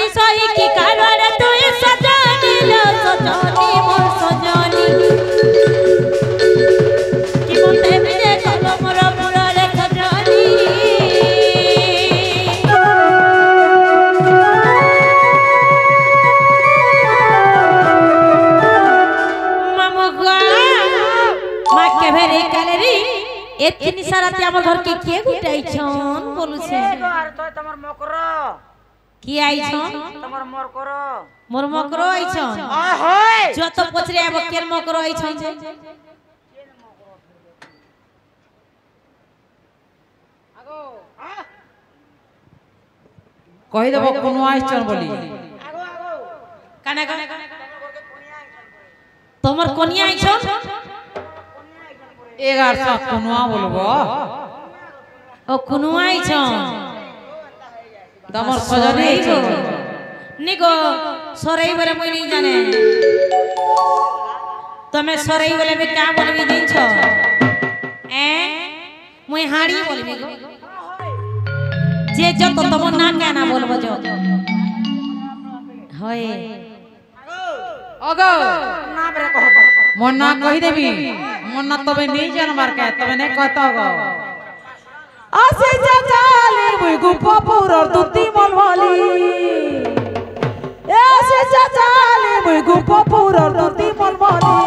बाती सही की कारण तू सजनी लो सजनी मोर सजनी कि मते बिदे कलो मोर पुरा रे सजनी मामुगा मा के भेरे कैलरी एतनी सारा ते हमर घर के गुटाई छन बोलु छे घर तो तमर मकरो की आई छन तमर मरकरो मोर मकरो आई छन आ होय जो तो पूछ रे अब केन मकरो आई छन जे आगो कहि देबो कोनो आई छन बोली आगो आगो काना तमर कोनिया आई छन 1100 कोनो बोलबो ओ कोनो आई छन तमर सजनी छो निको सरई बरे मुई नहीं जाने तमे सरई बोले में क्या बोलबी दिन छो ए मुई हाड़ी बोलबी गो जे जो तो तम ना क्या ना बोलबो जो होय अगो ना बरे कहबो मन ना कहि देबी मन ना तबे नहीं जानबार के तबे नहीं कहता गो आसे चाचाले मुई गुपो पुरर दुती मलवाली ए आसे चाचाले मुई गुपो पुरर दुती मलवाली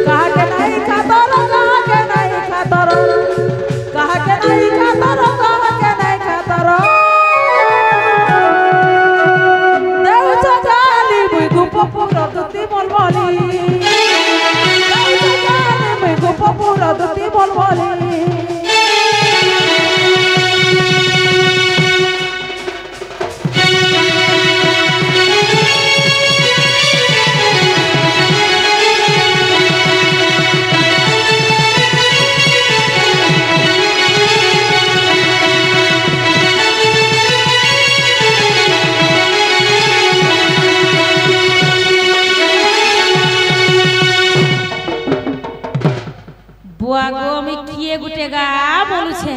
कहा के नहीं खातर कहा के नहीं खातर कहा के नहीं खातर कहा के नहीं खातर देव चाचाले मुई गुपो पुरर दुती मलवाली देव चाचाले मुई गुपो पुरर दुती मलवाली बुआगो में किए गुटेगा बोलु छे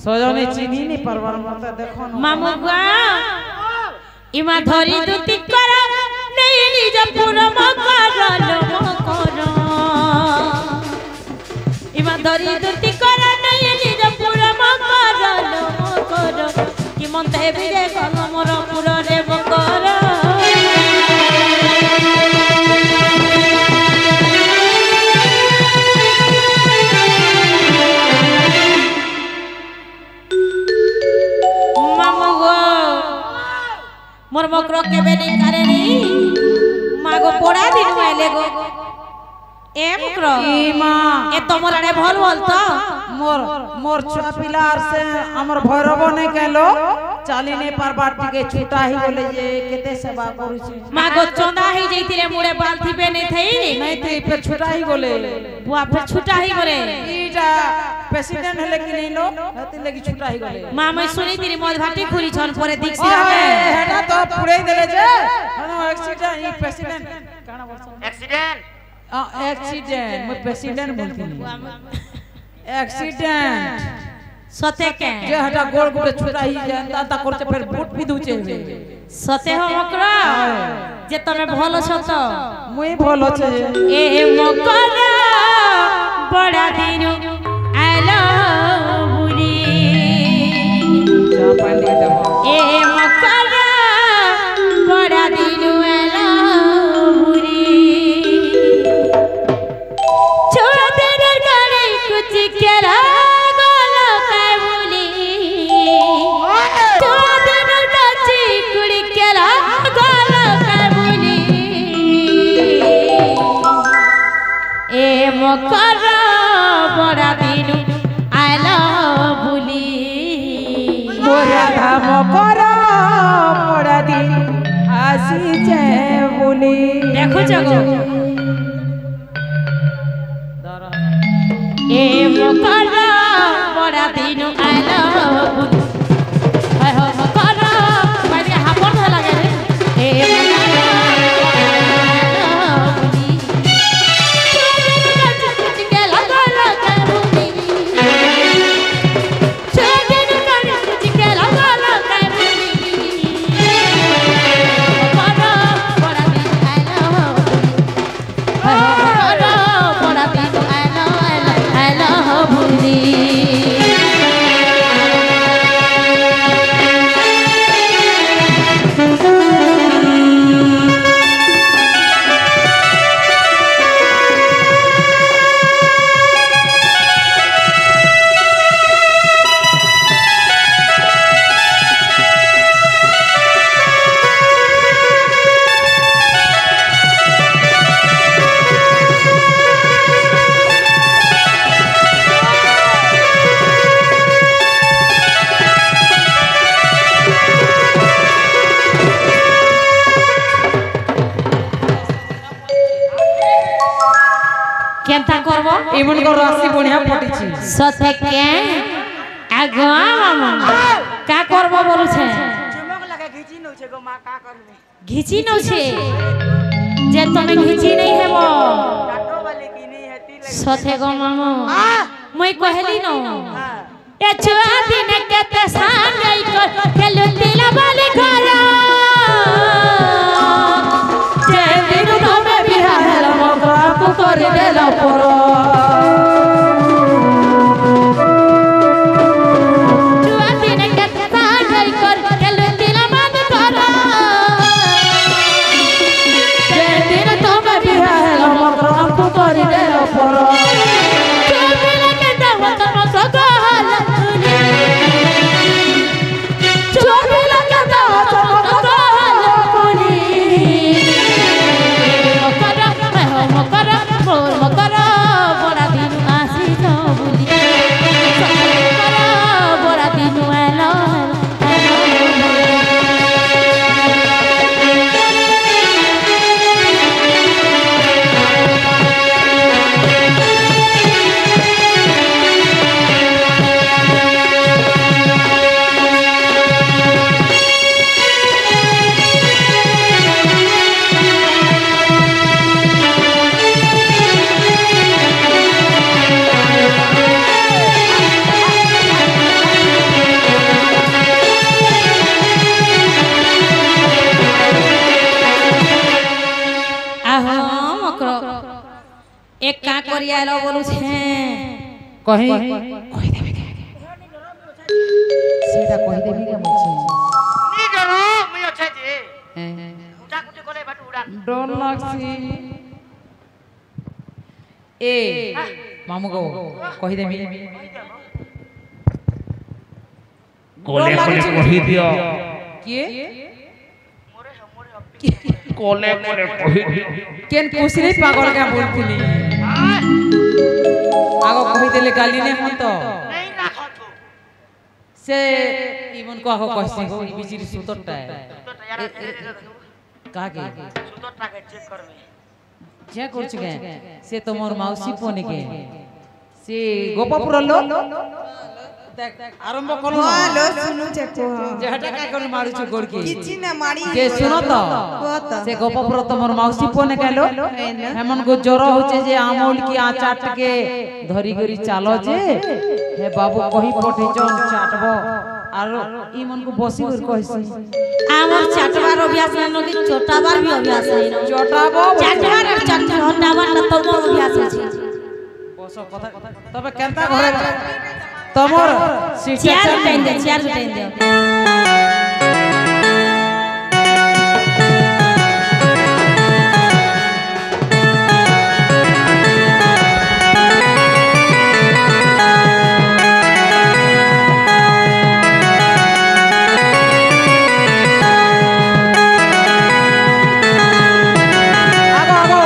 सजनी चिनी नहीं परवर मत देखो न मामुगा इमा धरी दुती कर नहीं निज पूरा मकर इमा धरी दुती कर नहीं निज पूरा मकर कि मन ते बिदे कल मोर पूरा रे मकर मोर मकरो के बे नहीं करे नी मागो पोड़ा दिन माइले गो ए मकरो ई मां ए तमर आड़े भल भल तो मोर मोर छुआ पिलार से हमर भैरव ने केलो चाली ने पर बाटी के छूटा ही बोले जे केते सेवा करू छी मागो चोंदा ही जइती रे मुड़े बालथी पे नहीं थई नहीं थी पे छूटा ही बोले बुआ फिर छुटा ही करे ईटा प्रेसिडेंट हले कि नहीं लो हती लगी छूटा ही बोले मां मैं सुनी तेरी मौज भाटी खुली छन परे दीक्षित ओए में हेटा तो पुरे देले जे हनो एक्सीडेंट ई प्रेसिडेंट काना बोल एक्सीडेंट एक्सीडेंट मैं प्रेसिडेंट बोलती एक्सीडेंट सते के जे हटा गोल गोल छुटा ही जानता ता करते फिर वोट भी दूचे सते हो मकरा जे तमे भलो छ तो मुई भलो छे ए मकरा बड़ा दिनु आलो बुली जा पानी देबो ए मकरा बड़ा दिनु आलो बुली छोड़ दे गाड़ी कुछ केरा गोलो काय बुली छोड़ दे नाची कुड़ी केरा गोलो काय बुली ए मकरा बड़ा दिनु आलो बुली मोरा धाम करा मोरा दिन आसी जे बोली देखो जगो ए मकरा बड़ा दिनु आलो बुली हाय हो मकरा बाजे हापन लगे रे ए मकरा কেনতা করব এমন কর রাশি বড়িয়া পটিছি সতে কে আগো মামা কা করব বলছে চুমক লাগা ঘিচি নউছে গো মা কা করবে ঘিচি নছে যে তুমি ঘিচি নাই হেব কাটো वाले की नहीं है ती लगे সতে গো মামা মই কহেলি ন हां এ চুয়া দিন কেতে সাঙ্গাই কর খেলু দিলা বালি ঘর যে দিন তুমি বিহা হেলা মগরা কো করে দেলা পর চুয়া দিন কেতে সাঙ্গাই কর খেলু দিলা বালি ঘর যে দিন তুমি বিহা হেলা মগরা কো করে দেলা পর एक का करिया लो बोलू छे কহি কহি দেবে সেটা কহি দেবে কে বলছি नी डरो मैं अच्छे जे হ্যাঁ उठा कुटी करे बट उड़ा ডর লাগছি এ মামু গো কহি দেবি কোলে কোলে কহি দিও কি কোলে কোলে কহি দিও কেন কুসরি পাগল কে বলতিনি আগো কহি দেলে গালি নে হন তো नहीं राखो तू সে ইমন কো আগো কইছি গো বিচিরি সুতরটা तो यार কাকে सुतोटा के चेक करबे যে করছি কে সে তোমার মাউসি পনে কে সে গোপাপুর লো আরম্ভ করলো হ্যালো শুনু চেকো যে হটা কা করে মারুছ গড়কি কিছু না মারি যে শুনো তো সে গোপাপুর তোমার মাউসি পনে গেল এমন গো জ্বর হচ্ছে যে আমল কি আচাট কে ধরি গরি চালো যে হে বাবু কহি পঠেছ চাটবো আর ইমন কো বসি করে কইছি আমার চাটবার অভ্যাস নাই নকি চটাবার भी অভ্যাস নাই চটাবো চাটবার আর চটাবার না তোমার অভ্যাস আছে বসো কথা তবে কেনতা ঘরে তোমার চেয়ার উঠাই দে চেয়ার উঠাই দে আগো আগো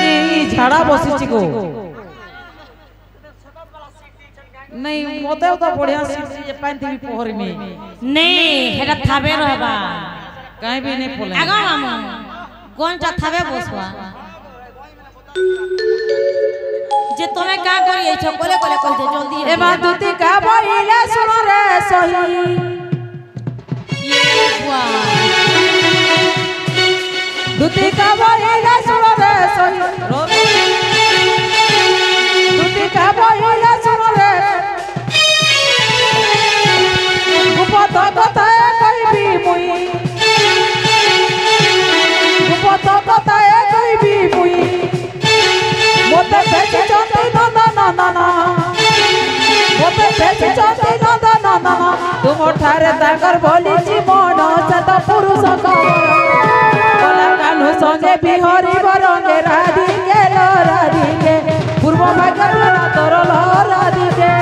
ই ঝাড়া বসিছি গো नहीं मोते तो बढ़िया सीसी जे पानी भी पोहर में नहीं हेटा थाबे रहबा कहीं भी नहीं पोले আগো মামা কোনটা থাবে বসবা যে তুমি কা করি এই কোলে কোলে কইতে জলদি ए बातुती का बोले सुनो रे सही ये बुआ दुती का बोले सुनो रे सही दुती का बोले सुनो रे गुपत कथा कई भी मुई गुपत कथा कई भी मुई मोते बेची चंदी ना ना ना ना मोते बेची चंदी ना ना ना ना तुम ठारे ताकर बोली जी मन सत पुरुष कला कानु संगे बिहरी बरंगे राधी के लो राधी के पूर्व भागर ना तोर लो राधी के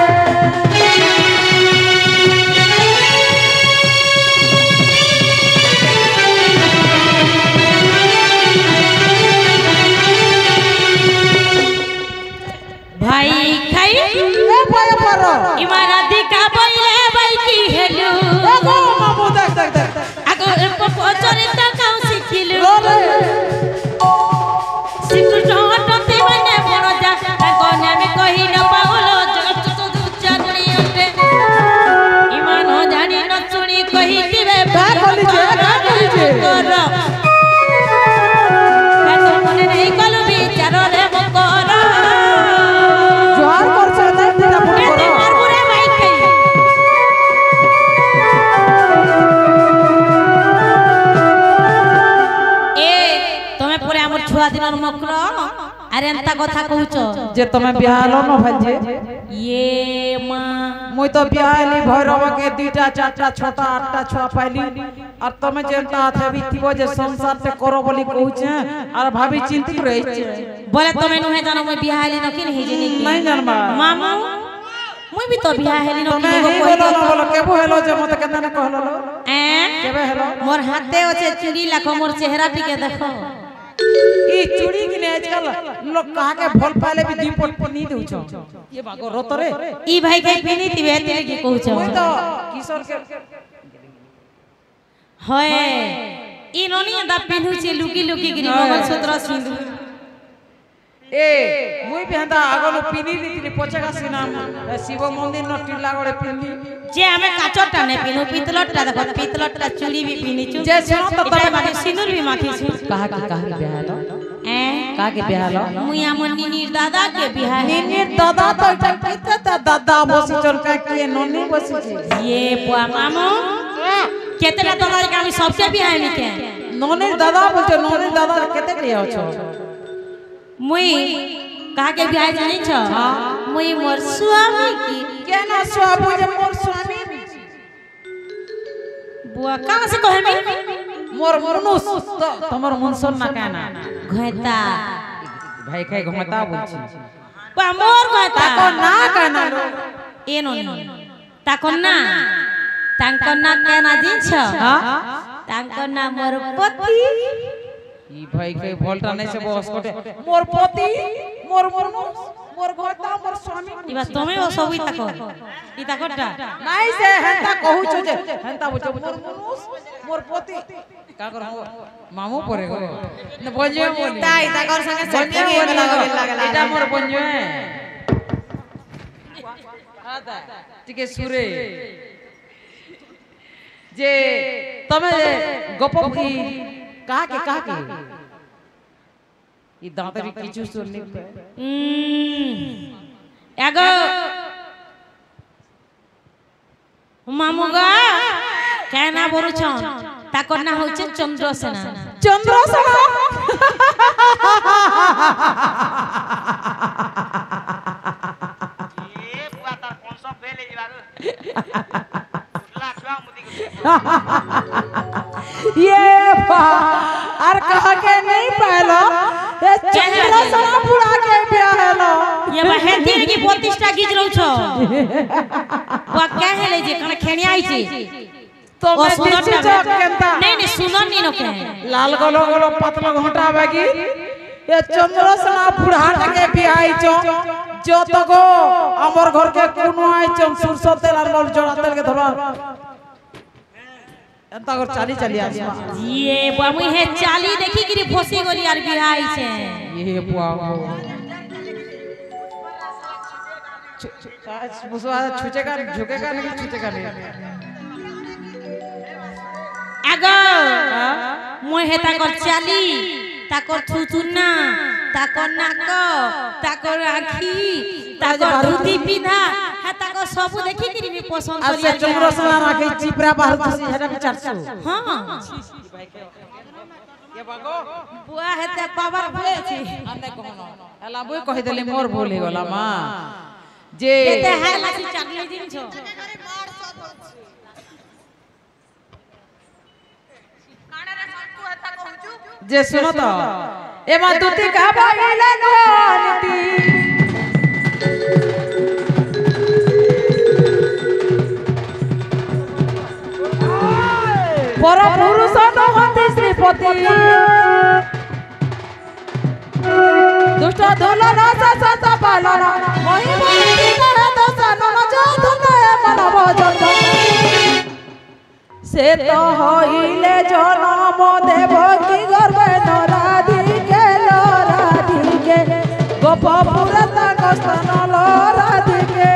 भाई खाई ए पाया पर इमारती का बोले भाई की हेलो देखो मामू देख देख देख बोलिछे का बोलिछे हे तो मने नहीं कलु विचार रे मकर जोहार करछ नहीं तेरा फोन एते करो मारबु रे माइक के ए तमे पूरे हमर छुआ दिनर मकर अरे एंता कथा कहूचो जे तमे बियाह लो न भाई ये मां मुई तो बियाहली भैरव के दुटा चारटा छटा आठटा छुआ पाइली और तमे जेंता हाथे बिथिबो जे संसार से करो बोली कहूचे और भाभी चिंतित रही छे बोले तमे नुहे जानो मैं बियाह हेली न कि नहीं जिनी नहीं जानबा मामू मुई भी तो बियाह हेली न तमे कि ही बोलो न बोलो केबो हेलो जे मत केना न कहलो ए केबे हेलो मोर हाथे ओचे चूड़ी लाखो मोर चेहरा टिके देखो ई चूड़ी किने आजकल लोग कहा के भल पाले भी दी पट नहीं देउछो ये बागो रोत रे ई भाई के पिनी तिबे तिले की कहूछो मुई तो किशोर के होय ई नोनी दा पिनु छे लुकी लुकी गिरी मंगलसूत्र सिंदूर ए मुई बेहंदा आगलो पिनी लीती पछेगा सिना शिव मंदिर न टिला गड़े पिनी जे हमें काचोटा ने पिनु पितलटा देखो पितलटा चूड़ी भी पिनी छु जे सुनो तो तबे माके सिंदूर भी माखी छु कहा के ब्याह लो ए कहा के ब्याह लो मुई हमर नीनीर दादा के बियाह निनी दादा तो किते दादा बसी चल का के ननी बसी छे ये बुआ मामू केतेला दादा के हम सबसे बियाह में के ननी दादा बोलछे ननी दादा केते लिया छो मुई कहा के बियाह जानी छ मुई मोर स्वामी की केना स्वामी जे मोर स्वामी बुआ कहां से कहे मी मोर मनुस तो तमर मनसन ना कहना घैता भाई खाई घमता बोलछी बुआ मोर घैता ताको ना कहना लो ए नो ताको ना तांको ना कहना दिन छ हां तांको ना मोर पति ई भाई के भोल्टा नहीं से बस कोटे मोर पति मोर मनुस मोर घरता मोर स्वामी इबा तमे ओ सबई ताको ई ताकोटा नहीं से हेंता कहू छु जे हेंता बोचो मोर मनुस मोर पति का कर मामू परे गो न बजे बोली ताई ताकर संगे सेटिंग हे लागला एटा मोर बंजो है आदा ठीक है सुरे जे तमे गप की कहा के ई दांतरी किछु सुननी एगो मामुगा कहना बोलु छ ताकर ना होचे चंद्रसेना चंद्रसेना ए बुआ तार कोन सब बेले जिबारो उठला छुआ मुदी के ये बा और कहा के नहीं पालो ए चंद्रसेना बुढ़ा के ब्याह हेलो ये बहेती की प्रतिष्ठा गिज रहू छ बुआ कहे जे कने खेनिया आई छी तो मैं दिछि जो केंता नहीं सुनन नी न कहे लाल गलो गलो पतला घोटा बागी ये चंद्रसेना बुढ़ा के ब्याह आई छो जो तो गो हमर घर के कोनो आई छो सरसों तेल और मोल जोड़ा तेल के धरवा एंता कर चाली चली आसमा ये बुआ मुई हे चाली देखी गिरी फोसी गोली आर बियाह आई छे ये बुआ मुसवा छुचेगा झुकेगा नहीं छुचेगा नहीं आगो মই হে তাকর চালি তাকর থুতুনা তাকর নাক তাকর আখি তাকর ধুতি পিন্ধা হ্যাঁ তাকর সবু দেখি কি আমি পছন্দ আর করি সে চন্দ্রসেনা রাখি চিপরা বাহার তুসি হেটা বিচারছো হ্যাঁ ये बागो বুয়া হেতে পাবার ভুলেছি आने कहनो एला बुई कहि देली मोर भूल हे गला मां जे এতে হ্যাঁ লাসি চাটলে দিনছো जे सुनो तो एमा दुती का बाइले नोनीति पर पुरुष नहति श्रीपति दुष्ट दुलन सत पालन महिमा निहित सनन जोधुनय मन भजन से तो होइले जनम देवकी गर्भे राधिके गोपपुर तक स्तन राधिके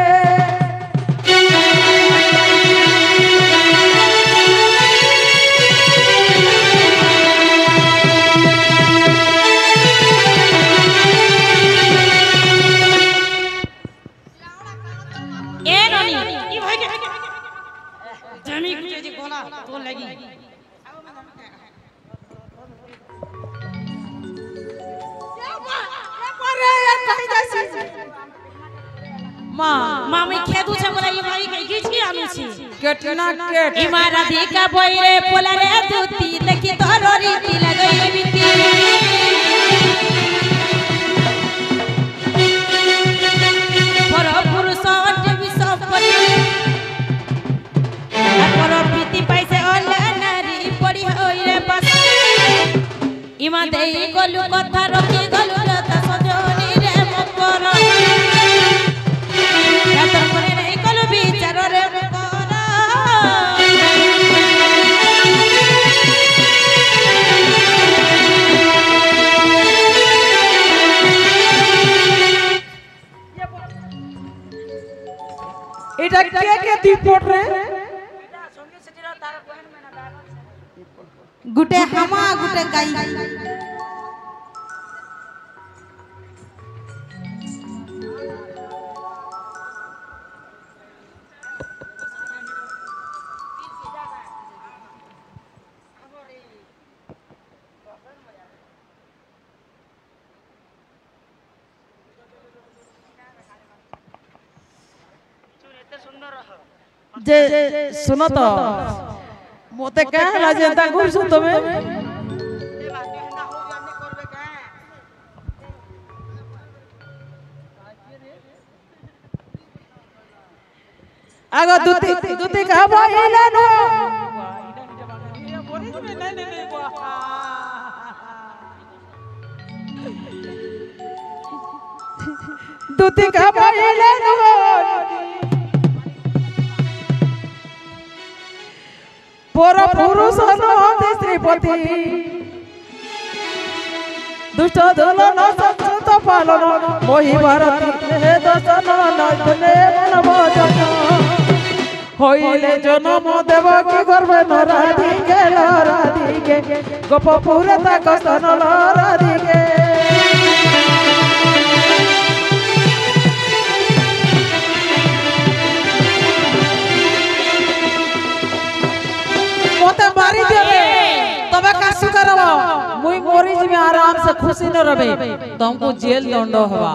माँ मामी खेदू छे बोला ये भाई कई खींच के आमी छी केटना केट इमारा दिका बोइरे पोला रे दूती देखी तोरो रीति लगई बीती पर पुरुष अटे विसप पड़ी पर प्रीति पैसे ओले नारी पड़ी होई रे बस इमा देई गलु कथा रखी गलु लता सजनी रे मकर या तो करे रे गलु विचार रे मकर এটা কে দীপট রে गुटे हमा गुटे गाई যে শুনো তো মতে কাহলা যেটা করছো তুমি আগো দুতি খাবা এলানো দুতি খাবা এলানো পর পুরুষ নতে শ্রীপতি দুষ্ট দলন সচ্যুত পালন মহি ভারতী হে দর্শন নয়নে মন ভজন হইলে জনম দেব কি করবে নরাধিকে লরাধিকে গোপপুরে তাক স্তন লরাধিকে मोते मारी देबे तबे कासु करबो मुई मोरी जिमे आराम से खुशी न रबे तुमको जेल दंड हवा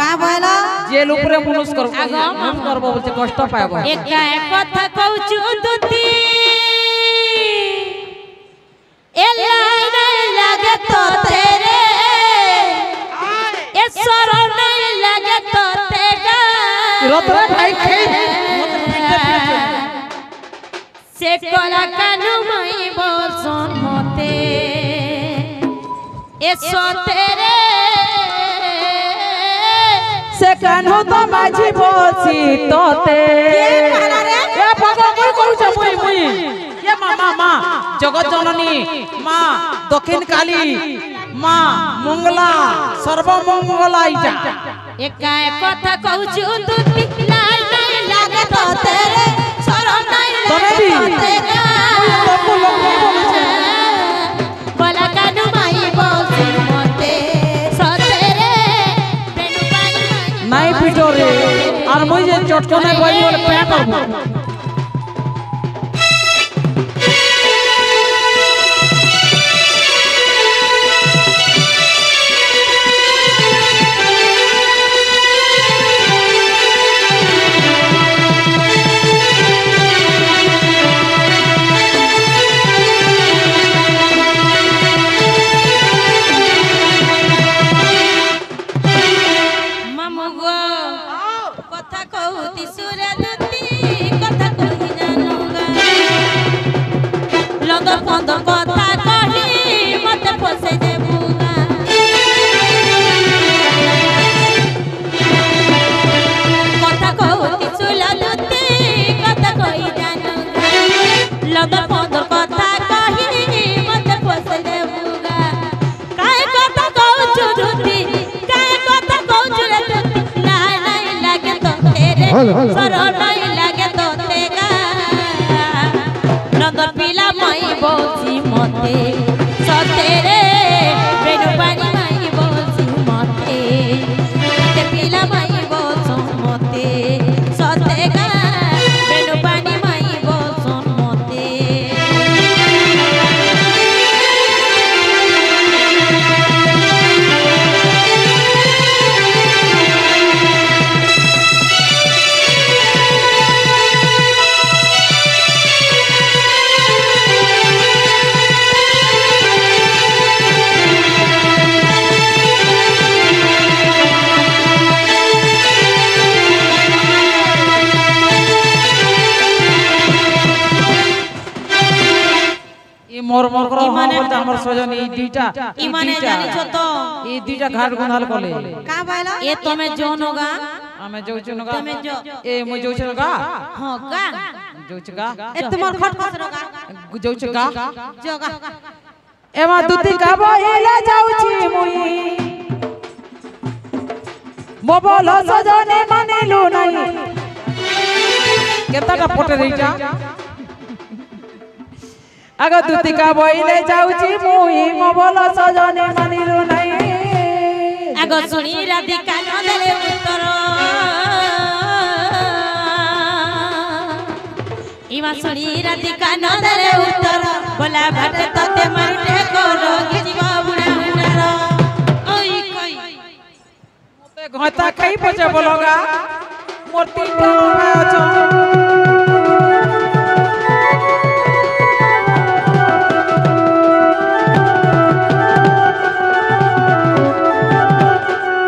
का बोला जेल ऊपर मनुष्य करबो हम करबो बोलते कष्ट पाएबो एक कथा कहूचु दुती एला नहीं लगे तो तेरे ए सरो नहीं लगे तो तेगा रतरा भाई खेई से कोला कानु मई बोलसन मते ए सो तेरे से कान्हो तो माझी बोलसी तोते ए भगो मुई कहू मुई ये मामा जगत जननी मां दक्षिण काली मां मंगला सर्वमंगला इजा एक कथा कहूचु दुती लाल नहीं लागे तो तेरे सरो नहीं लागे तो तेगा कोला कानु मई बोलसन मते सो तेरे बेनु पानी नहीं पिटो रे और मुई जे चटकने गई बोले पे करबो मामुगो कथा कहूती सुरे दुती कथा कही जानूगा लदर पंदर कथा कही मते फसे देबूगा कथा कहूती सुरे दुती कथा कही जानूगा लदर पंदर कथा कही मते फसे देबूगा काय कथा कहूचु दुती काय कथा कहूचु रे दुती लाई लाई लागे तो तेरे सरो नहीं लागे तो तेगा नंदर पीला मई बोलसी मते सतेरे बेनु पानी मई बोलसी मते ते पीला मई बोलसो मते सतेगा बेनु पानी मई बोलसो मते মকর ইমানে বলতে আমার সজন এই দুইটা ইমানে জানিছো তো এই দুইটা ঘাট গুনাল কলে কা বইলো এ তুমি জনগা আমি যাউছি নগা তুমি এ মই যাউছি নগা হ্যাঁ গা যাউছি গা এ তোমার খট খট রগা যাউছি গা জগা এমা দুতি গাব এলা যাউছি মুই মোবল সজনে মানিলু নাই কেতাটা পটে রইটা আগ দুতি গাব এলে যাউছি মুই মোবল সজনে মানিলু নাই আগ শুনি রাধিকা নদেলে উত্তর ইমা শুনি রাধিকা নদেলে উত্তর বলা ভাটে ততে মারুটে করো গিজিব বুড়া বুড়ার ওই কই মতে ঘটা খাই পছে বলগা মোর তিনটা উপায় আছে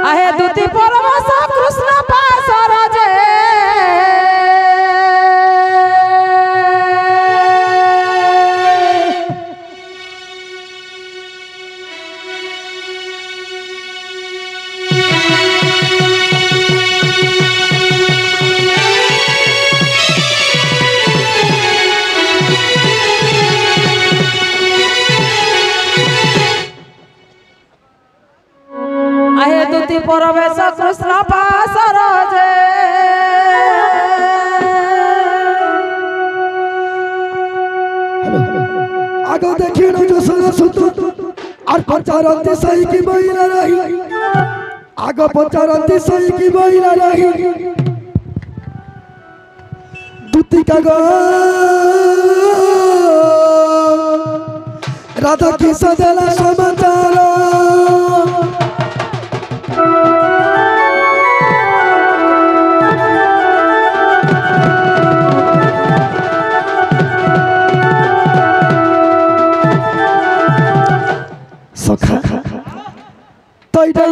আহে দুতি পরমস কৃষ্ণ পাসর যে আহে দুতি পরমেশ কৃষ্ণ পাসর যে आगो देखिए ना जो सदा सुतो और पंचारंती सही की बहिना रही आगो पंचारंती सही की बहिना रही दूती का गो राधा की सदला समाचार सखा तो এটা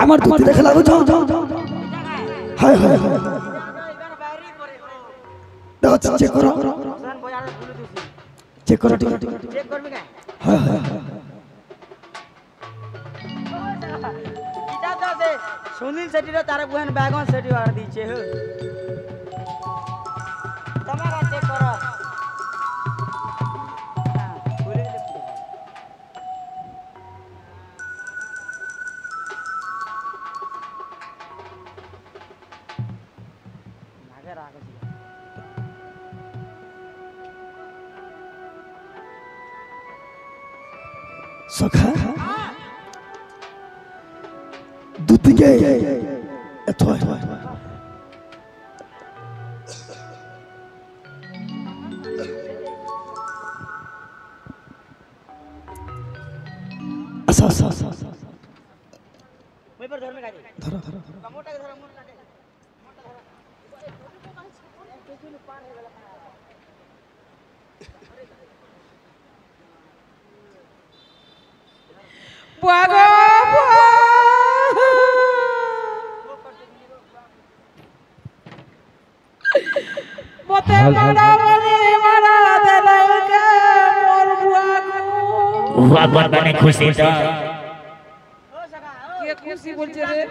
আমার দুটি দেখে লাগো যাও হায় হায় দাও চেক করো চেক করো ঠিক চেক করবি কে হায় হায় ইটা তো দে সুনীল সেটি রে তার বুহেন ব্যাগন সেটি আর দিছে হ তোমারা চেক করো सखा দুটিকে এত আচ্ছা আচ্ছা আচ্ছা মই পর ধর্মে গাড়ি ধরো ধরো মোটা ধরো মোটা বুয়াগো মতে মারা বলি মারা দেলকে মোর বুয়াগো বাবা মানে খুশি তো কে খুশি বলছে রে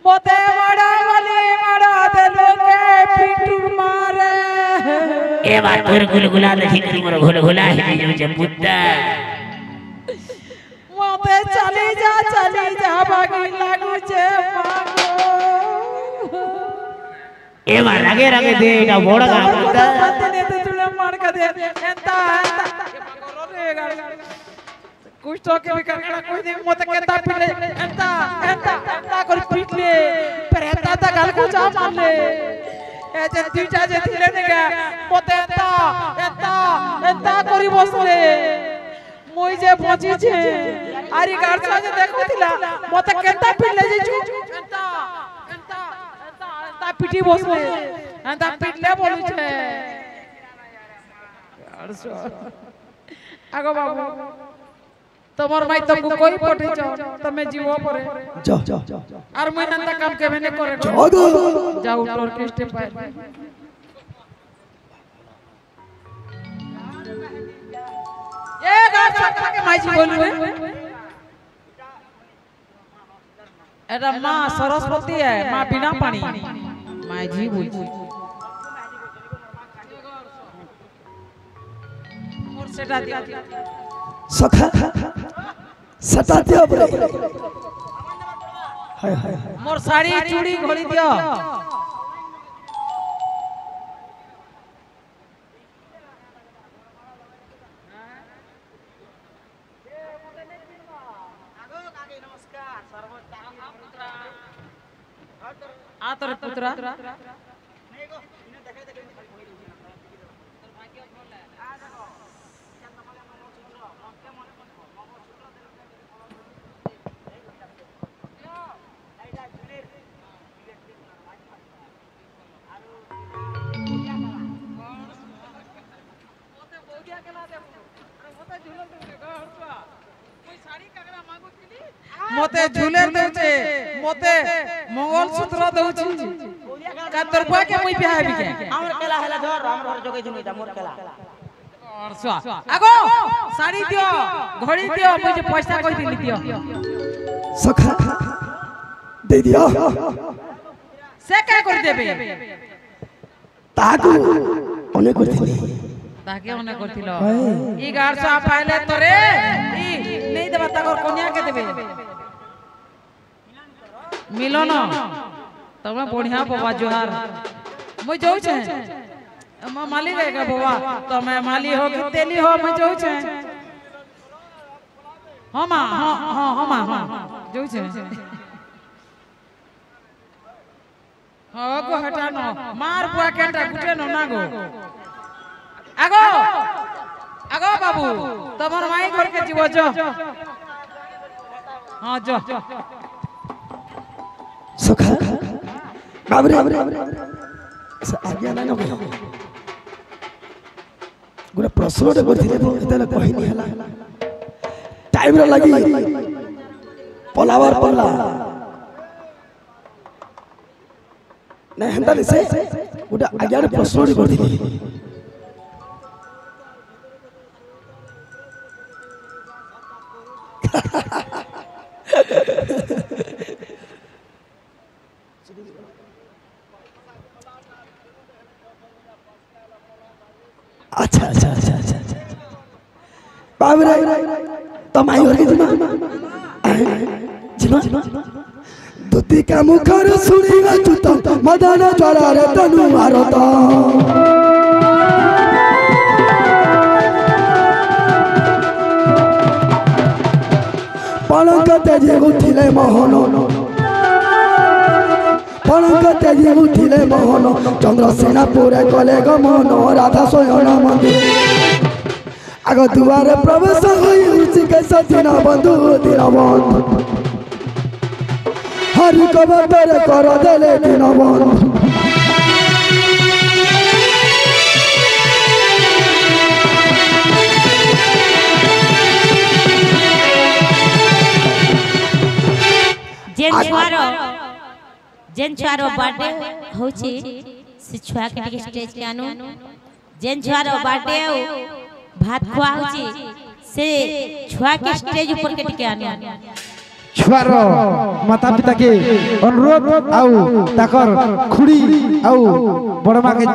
মতে মারা বলি মারা দেলকে পিটুর মারে এবার তোর গুলগুলা দেখি কি মোর গুলগুলা হেই যাচ্ছে পুত্তা মতে চলে যা বাকি লাগুছে মাগো এবার রাগে রাগে দে এটা বড় গা পুত্তা তনে তো তুলে মার কা দে এন্তা कुछ तो के करना कोई नहीं मत केता पिले एंता एंता एंता कर पिटले पर एंता ता गाल को जा मारले ए जे दुइटा जे थिले नेगा मत एंता एंता एंता करी बसले মই যে বজিছে আরি গাড়ছা যে দেখুতিলা মত কেতা পিলে যে এন্তা এন্তা এন্তা এন্তা পিটি বসলে এন্তা পিটলে বলুছে আগো বাবু তোমার মাই তো কই পটেছ তুমি জীব পরে যাও যাও যাও আর মই নন্দা কাম কেবে নে করে যাও গো যাও তোর কৃষ্ণ পায় ए गार छक्का के माई जी बोलू रे एटा मां सरस्वती है मां बिना पानी माई जी बोल मोर सेटा दिया सखा सटा दियो बरे हाय हाय मोर साड़ी चूड़ी घोड़ी दियो आ तोर पुत्रा मोते झूले दउचे मोते मंगल सूत्र दउची का तोर बुआ के मुई बियाह भी के हमर केला हला धर हमर जोगे जुनुइता मोर केला और स्वा आगो साड़ी दियो घड़ी दियो मुझे पैसा कोई दिली दियो सखा दे दियो से क्या कर देबे ताकू ओने करथिनी ताके ओने करथिलो ई गार सा पाइले तोरे ई नहीं देबा ताकर कन्या के देबे मिलन तमे बढ़िया बाबा जोहार मुई जाऊ छे हम माली रहेगा बाबा तमे माली हो कि तेली हो मुई जाऊ छे हम हम जाऊ छे गो हटानो मार बुआ केटा गुटे न ना गो आगो आगो बाबू तमर माई घर के जीव जो हां जो सखा बाबरे आज्ञा ना नको गुरा प्रश्नटे करथिले एतले कहिनी हला टाइम रे लगी पलावर पल्ला ना हेंदा से गुटा आज्ञा रे प्रश्नटे करथिले अच्छा अच्छा अच्छा अच्छा बाबरे तो माई घर के जिमा दुती का मुखर सुनिगा तू मदन ज्वाला रे तनु मारत पलंक तेजी उठिले मोहन पलंक तेजी उठिले मोहन चंद्रसेना पूरे कले गमन राधा स्वयं मंदिर आग दुआरे प्रवेश होई के सतीना बंधु दीनबंधु हरि कबर कर देले दीनबंधु जेन छुआर बर्थडे होची से छुआ के टिके स्टेज के आनु जेन छुआर बर्थडे भात खुआ होची से छुआ के स्टेज ऊपर के टिके आनु छुआर माता पिता के अनुरोध आउ ताकर खुड़ी आउ बड़मा के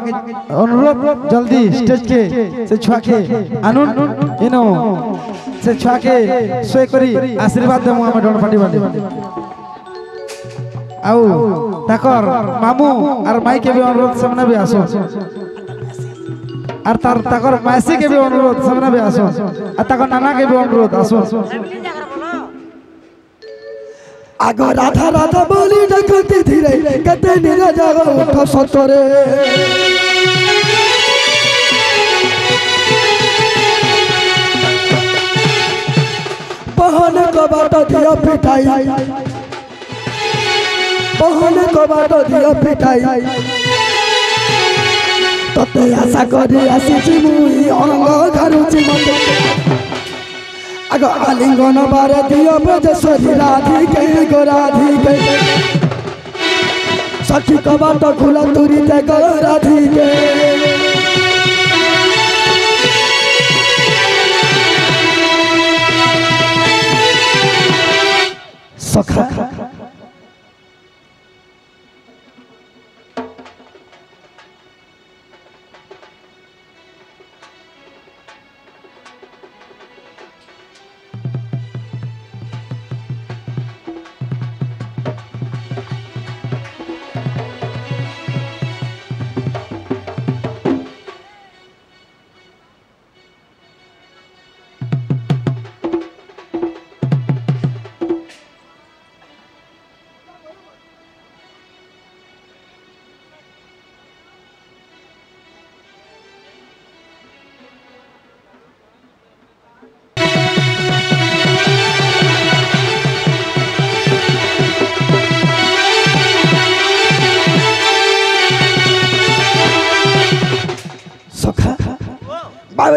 अनुरोध जल्दी स्टेज के से छुआ के आनुन इनो से छुआ के सोय करी आशीर्वाद देमु हम डन पाटी बांधे आउ ताकर मामू और माई के भी अनुरोध सामने भी आसो और ताकर मासी के भी अनुरोध सामने भी आसो और ताकर नाना के भी अनुरोध आसो आगो राधा राधा बोली डकती धीरे कते निरा जागो उठ सतरे बहन को बाट दियो पिटाई बहन को बाट दियो पिटाई तते आशा करी आसी मुई अंग धरुची मते आगो आलिंगन बारे दियो ब्रजेश्वरी राधिके गो राधिके सखी को बाट खुला तुरी ते गो राधिके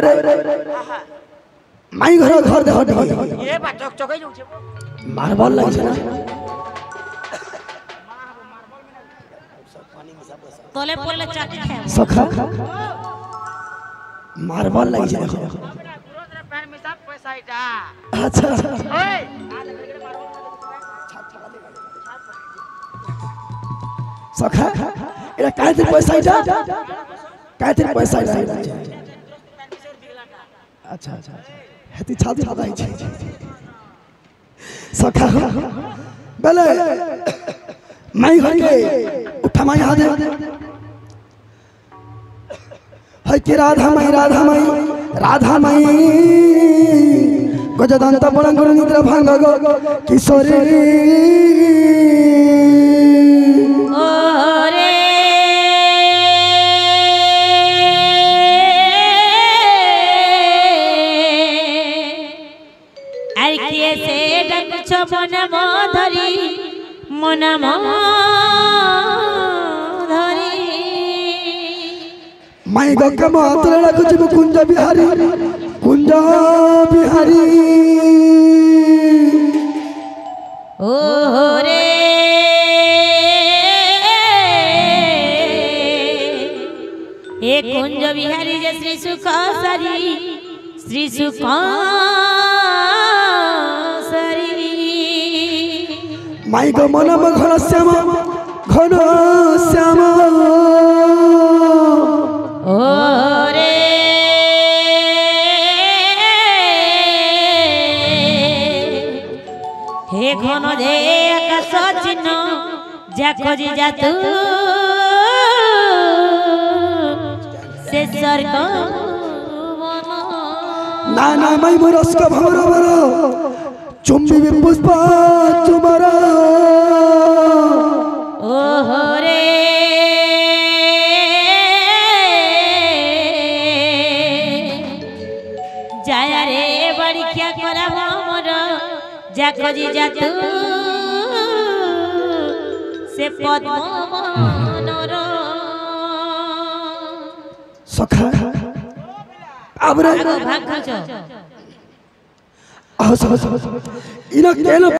अब रे माई घर घर देख ये बा चक चकै जाउ छ मार्बल लगे छै ना तोले पोले चाटी खाए सखा मार्बल लगे छै देखो तुरंत रे पैन में सब पैसा इटा अच्छा ओए सखा एरा काहे पैसा इटा काहे पैसा इटा अच्छा अच्छा हेती छाती लगाई छै सखा बेले माई घर के उठा माई हाथ दे है कि राधा माई गजदंत बळंगुर निद्रा भांग गो किशोरी ओरे आर किए से डकछ मन धरी माई गक्का मात्र रखुछ कुंज बिहारी ओरे ए कुंज बिहारी जे श्री सुख सरी माई गो मन घन श्याम ओरे हे घन दे आकाश चिन्ह जा खोजी जा तू से स्वर्ग ना माई मोरस का भवर बरो चुम्बी भी पुष्प तुम्हारा ओहो रे जाया रे बड़ी क्या करा मोर जा खोजी जा तू से पद्मनर सखा अब रे भाग खो इना केन